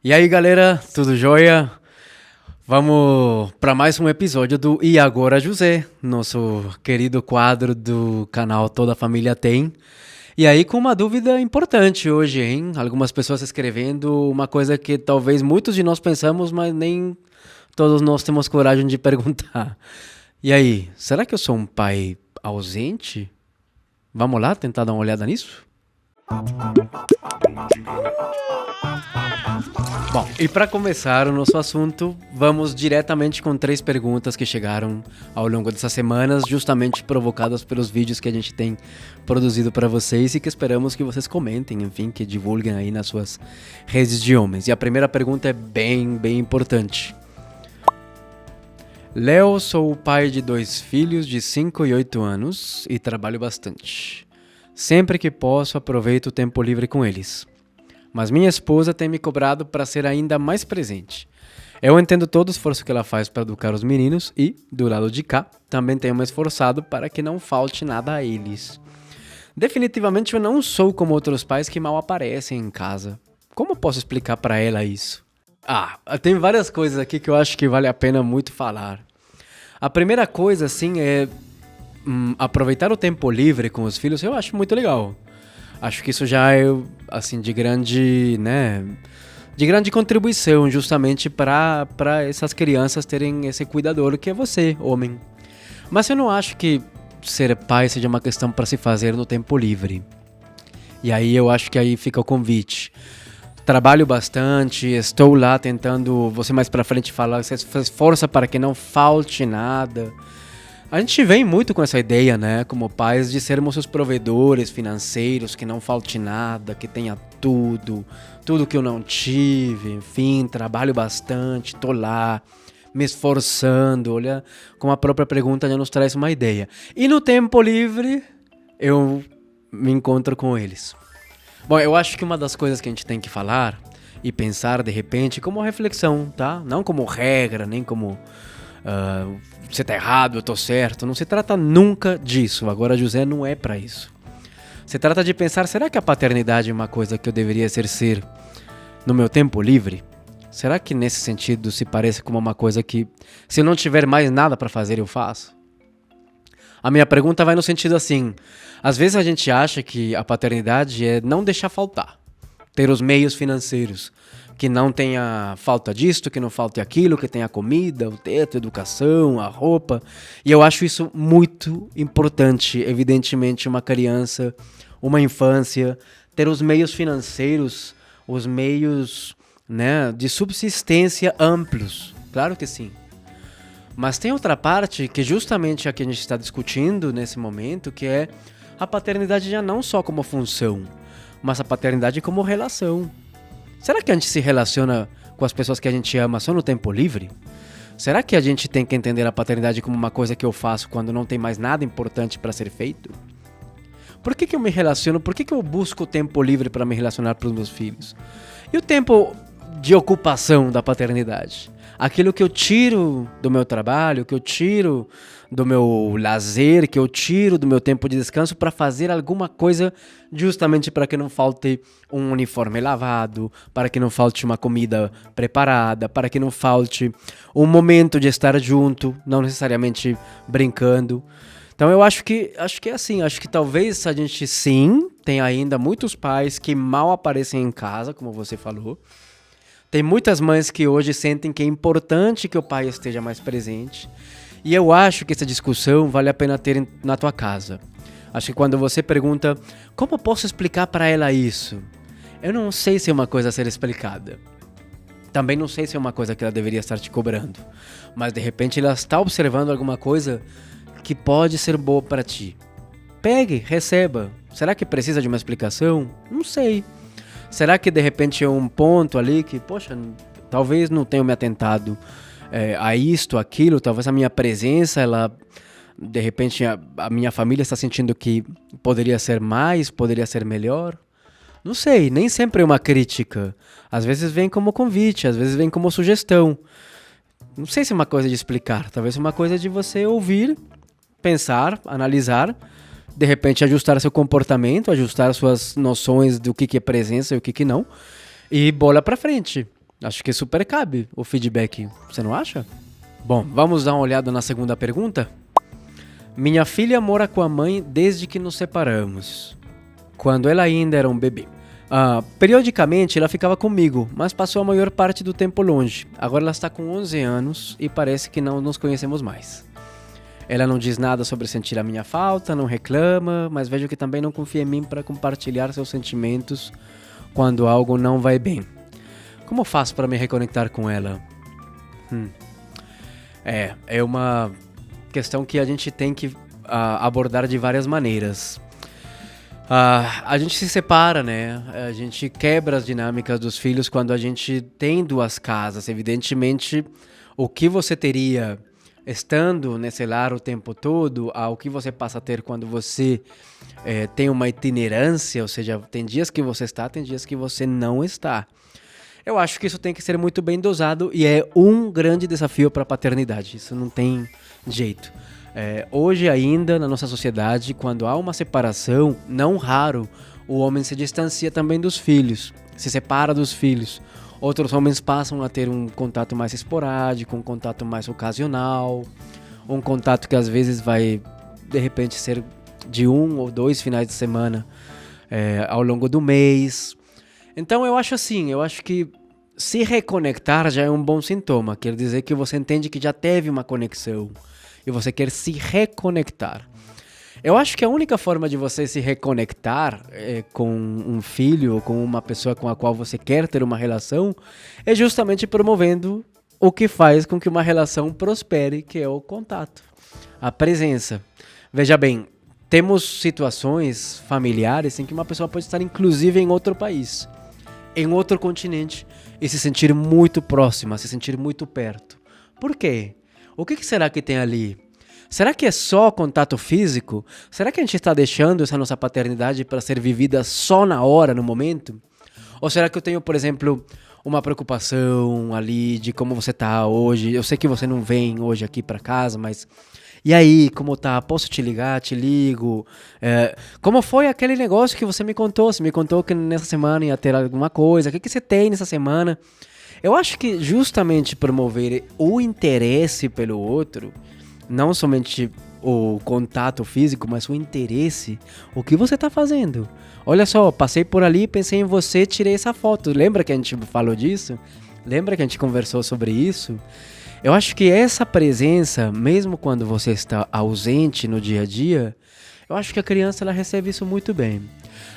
E aí, galera, tudo jóia? Vamos para mais um episódio do E Agora José, nosso querido quadro do canal Toda a Família Tem. E aí, com uma dúvida importante hoje, hein? Algumas pessoas escrevendo uma coisa que talvez muitos de nós pensamos, mas nem todos nós temos coragem de perguntar. E aí, será que eu sou um pai ausente? Vamos lá tentar dar uma olhada nisso? Bom, e para começar o nosso assunto, vamos diretamente com 3 perguntas que chegaram ao longo dessas semanas, justamente provocadas pelos vídeos que a gente tem produzido para vocês e que esperamos que vocês comentem, enfim, que divulguem aí nas suas redes de homens. E a primeira pergunta é bem importante. Léo, sou o pai de 2 filhos de 5 e 8 anos e trabalho bastante. Sempre que posso, aproveito o tempo livre com eles. Mas minha esposa tem me cobrado para ser ainda mais presente. Eu entendo todo o esforço que ela faz para educar os meninos e, do lado de cá, também tenho me esforçado para que não falte nada a eles. Definitivamente eu não sou como outros pais que mal aparecem em casa. Como posso explicar para ela isso? Tem várias coisas aqui que eu acho que vale a pena muito falar. A primeira coisa, assim, é aproveitar o tempo livre com os filhos, eu acho muito legal. Acho que isso já é, assim, de grande contribuição, justamente para essas crianças terem esse cuidador que é você, homem. Mas eu não acho que ser pai seja uma questão para se fazer no tempo livre. E aí eu acho que aí fica o convite. Trabalho bastante, estou lá tentando, você mais para frente falar, você faz força para que não falte nada. A gente vem muito com essa ideia, né, como pais, de sermos os provedores financeiros, que não falte nada, que tenha tudo que eu não tive, enfim, trabalho bastante, tô lá, me esforçando, olha, como a própria pergunta já nos traz uma ideia. E no tempo livre, eu me encontro com eles. Bom, eu acho que uma das coisas que a gente tem que falar e pensar, de repente, como reflexão, tá? Não como regra, nem como... você tá errado, eu tô certo. Não se trata nunca disso. Agora, José, não é pra isso. Se trata de pensar, será que a paternidade é uma coisa que eu deveria exercer no meu tempo livre? Será que nesse sentido se parece como uma coisa que, se eu não tiver mais nada pra fazer, eu faço? A minha pergunta vai no sentido assim, às vezes a gente acha que a paternidade é não deixar faltar, ter os meios financeiros, que não tenha falta disto, que não falte aquilo, que tenha comida, o teto, a educação, a roupa. E eu acho isso muito importante, evidentemente, uma criança, uma infância, ter os meios financeiros, os meios, né, de subsistência amplos. Claro que sim. Mas tem outra parte que justamente a que a gente está discutindo nesse momento, que é a paternidade já não só como função, mas a paternidade como relação. Será que a gente se relaciona com as pessoas que a gente ama só no tempo livre? Será que a gente tem que entender a paternidade como uma coisa que eu faço quando não tem mais nada importante para ser feito? Por que eu me relaciono? Por que eu busco o tempo livre para me relacionar com os meus filhos? E o tempo de ocupação da paternidade? Aquilo que eu tiro do meu trabalho, que eu tiro do meu lazer, que eu tiro do meu tempo de descanso para fazer alguma coisa justamente para que não falte um uniforme lavado, para que não falte uma comida preparada, para que não falte um momento de estar junto, não necessariamente brincando. Então eu acho que é assim, acho que talvez a gente sim tem ainda muitos pais que mal aparecem em casa, como você falou. Tem muitas mães que hoje sentem que é importante que o pai esteja mais presente. E eu acho que essa discussão vale a pena ter na tua casa. Acho que quando você pergunta, como posso explicar para ela isso? Eu não sei se é uma coisa a ser explicada. Também não sei se é uma coisa que ela deveria estar te cobrando. Mas de repente ela está observando alguma coisa que pode ser boa para ti. Pegue, receba. Será que precisa de uma explicação? Não sei. Será que de repente é um ponto ali que, poxa, talvez não tenha me atentado a isto, aquilo, talvez a minha presença, ela, de repente a minha família está sentindo que poderia ser mais, poderia ser melhor? Não sei, nem sempre é uma crítica. Às vezes vem como convite, às vezes vem como sugestão. Não sei se é uma coisa de explicar, talvez é uma coisa de você ouvir, pensar, analisar, de repente ajustar seu comportamento, ajustar suas noções do que é presença e o que não, e bola pra frente. Acho que super cabe o feedback, você não acha? Bom, vamos dar uma olhada na segunda pergunta? Minha filha mora com a mãe desde que nos separamos, quando ela ainda era um bebê. Periodicamente ela ficava comigo, mas passou a maior parte do tempo longe. Agora ela está com 11 anos e parece que não nos conhecemos mais. Ela não diz nada sobre sentir a minha falta, não reclama, mas vejo que também não confia em mim para compartilhar seus sentimentos quando algo não vai bem. Como eu faço para me reconectar com ela? É uma questão que a gente tem que abordar de várias maneiras. A gente se separa, né? A gente quebra as dinâmicas dos filhos quando a gente tem duas casas. Evidentemente, o que você teria estando nesse lar o tempo todo, ao que você passa a ter quando você tem uma itinerância, ou seja, tem dias que você está, tem dias que você não está. Eu acho que isso tem que ser muito bem dosado e é um grande desafio para a paternidade. Isso não tem jeito. Hoje ainda, na nossa sociedade, quando há uma separação, não raro, o homem se distancia também dos filhos, se separa dos filhos. Outros homens passam a ter um contato mais esporádico, um contato mais ocasional, um contato que às vezes vai, de repente, ser de 1 ou 2 finais de semana ao longo do mês. Então eu acho que se reconectar já é um bom sintoma, quer dizer que você entende que já teve uma conexão e você quer se reconectar. Eu acho que a única forma de você se reconectar com um filho ou com uma pessoa com a qual você quer ter uma relação é justamente promovendo o que faz com que uma relação prospere, que é o contato, a presença. Veja bem, temos situações familiares em que uma pessoa pode estar inclusive em outro país, em outro continente e se sentir muito próxima, se sentir muito perto. Por quê? O que será que tem ali? Será que é só contato físico? Será que a gente está deixando essa nossa paternidade para ser vivida só na hora, no momento? Ou será que eu tenho, por exemplo, uma preocupação ali de como você tá hoje? Eu sei que você não vem hoje aqui para casa, mas e aí, como tá? Posso te ligar? Te ligo? Como foi aquele negócio que você me contou? Você me contou que nessa semana ia ter alguma coisa. O que você tem nessa semana? Eu acho que justamente promover o interesse pelo outro, não somente o contato físico, mas o interesse, o que você está fazendo. Olha só, passei por ali, pensei em você, tirei essa foto. Lembra que a gente falou disso? Lembra que a gente conversou sobre isso? Eu acho que essa presença, mesmo quando você está ausente no dia a dia, eu acho que a criança ela recebe isso muito bem.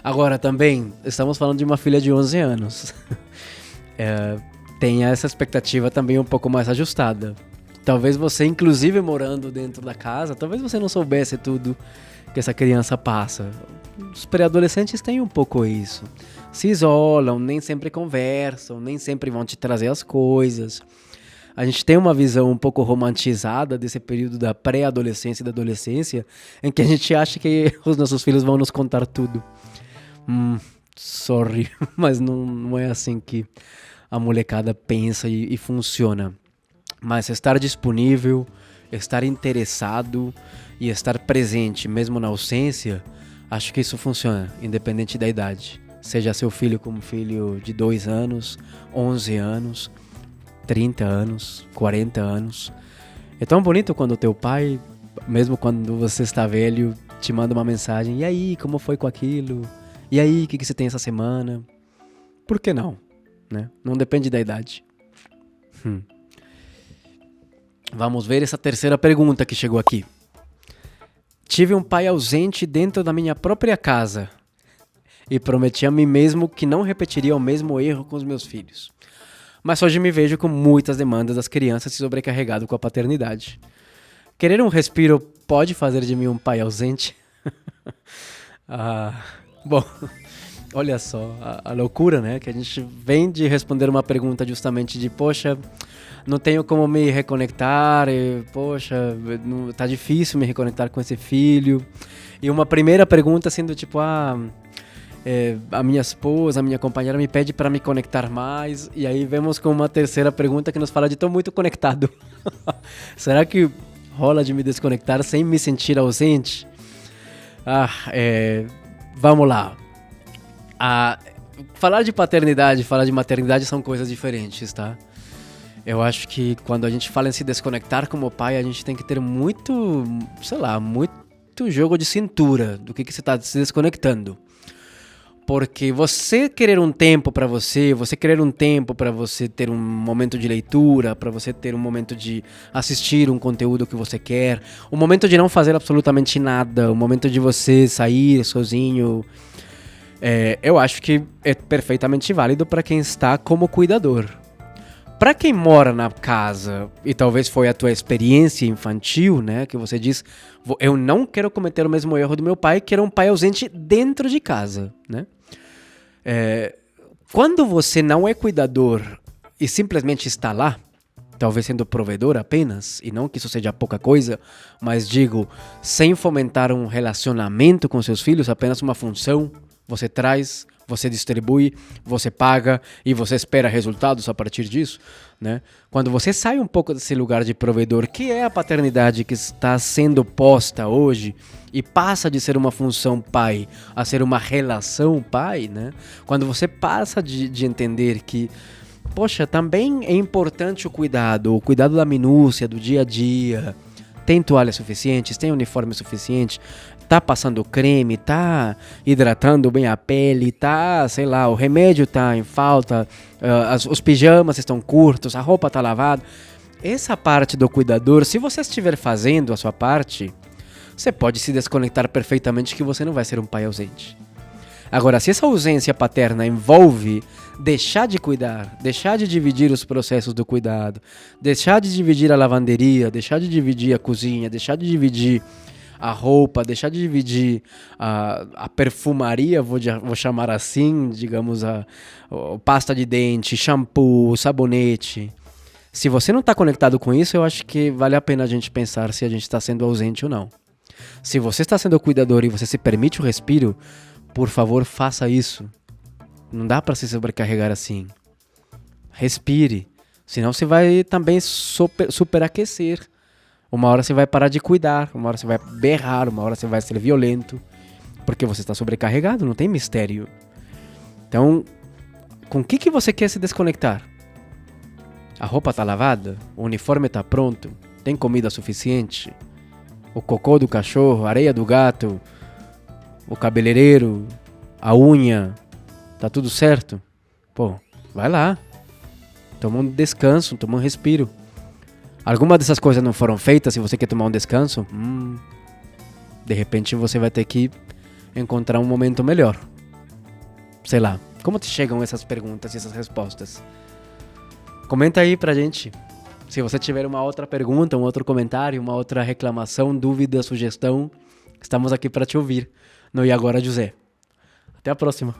Agora também, estamos falando de uma filha de 11 anos. Tenha essa expectativa também um pouco mais ajustada. Talvez você, inclusive morando dentro da casa, talvez você não soubesse tudo que essa criança passa. Os pré-adolescentes têm um pouco isso. Se isolam, nem sempre conversam, nem sempre vão te trazer as coisas. A gente tem uma visão um pouco romantizada desse período da pré-adolescência e da adolescência, em que a gente acha que os nossos filhos vão nos contar tudo. Sorry, mas não é assim que a molecada pensa e funciona. Mas estar disponível, estar interessado e estar presente, mesmo na ausência, acho que isso funciona, independente da idade. Seja seu filho como filho de 2 anos, 11 anos, 30 anos, 40 anos. É tão bonito quando o teu pai, mesmo quando você está velho, te manda uma mensagem. E aí, como foi com aquilo? E aí, o que você tem essa semana? Por que não? Né? Não depende da idade. Vamos ver essa terceira pergunta que chegou aqui. Tive um pai ausente dentro da minha própria casa e prometi a mim mesmo que não repetiria o mesmo erro com os meus filhos. Mas hoje me vejo com muitas demandas das crianças e sobrecarregado com a paternidade. Querer um respiro pode fazer de mim um pai ausente? Bom, olha só a loucura, né? Que a gente vem de responder uma pergunta justamente de poxa, não tenho como me reconectar, poxa, tá difícil me reconectar com esse filho. E uma primeira pergunta sendo tipo, a minha esposa, a minha companheira me pede para me conectar mais. E aí vemos com uma terceira pergunta que nos fala de tô muito conectado. Será que rola de me desconectar sem me sentir ausente? Vamos lá. falar de paternidade e falar de maternidade são coisas diferentes, tá? Eu acho que quando a gente fala em se desconectar como pai, a gente tem que ter muito, sei lá, muito jogo de cintura do que você está se desconectando. Porque você querer um tempo para você querer um tempo para você ter um momento de leitura, para você ter um momento de assistir um conteúdo que você quer, um momento de não fazer absolutamente nada, um momento de você sair sozinho, eu acho que é perfeitamente válido para quem está como cuidador. Para quem mora na casa, e talvez foi a tua experiência infantil, né, que você diz, eu não quero cometer o mesmo erro do meu pai, que era um pai ausente dentro de casa, né? Quando você não é cuidador e simplesmente está lá, talvez sendo provedor apenas, e não que isso seja pouca coisa, mas digo, sem fomentar um relacionamento com seus filhos, apenas uma função, você traz, você distribui, você paga e você espera resultados a partir disso, né? Quando você sai um pouco desse lugar de provedor, que é a paternidade que está sendo posta hoje, e passa de ser uma função pai a ser uma relação pai, né? Quando você passa de entender que, poxa, também é importante o cuidado da minúcia, do dia a dia. Tem toalhas suficientes, tem uniforme suficiente, tá passando creme, tá hidratando bem a pele, tá, sei lá, o remédio tá em falta, os pijamas estão curtos, a roupa tá lavada. Essa parte do cuidador, se você estiver fazendo a sua parte, você pode se desconectar perfeitamente que você não vai ser um pai ausente. Agora, se essa ausência paterna envolve deixar de cuidar, deixar de dividir os processos do cuidado, deixar de dividir a lavanderia, deixar de dividir a cozinha, deixar de dividir a roupa, deixar de dividir a perfumaria, vou chamar assim, digamos, a pasta de dente, shampoo, sabonete. Se você não está conectado com isso, eu acho que vale a pena a gente pensar se a gente está sendo ausente ou não. Se você está sendo cuidador e você se permite o respiro, por favor, faça isso. Não dá para se sobrecarregar assim. Respire. Senão você vai também superaquecer. Uma hora você vai parar de cuidar. Uma hora você vai berrar. Uma hora você vai ser violento. Porque você está sobrecarregado. Não tem mistério. Então, com o que você quer se desconectar? A roupa está lavada? O uniforme está pronto? Tem comida suficiente? O cocô do cachorro? A areia do gato? O cabeleireiro? A unha? Tá tudo certo? Pô, vai lá. Toma um descanso, toma um respiro. Alguma dessas coisas não foram feitas, se você quer tomar um descanso, de repente você vai ter que encontrar um momento melhor. Sei lá. Como te chegam essas perguntas e essas respostas? Comenta aí pra gente. Se você tiver uma outra pergunta, um outro comentário, uma outra reclamação, dúvida, sugestão, estamos aqui para te ouvir no E Agora José. Até a próxima.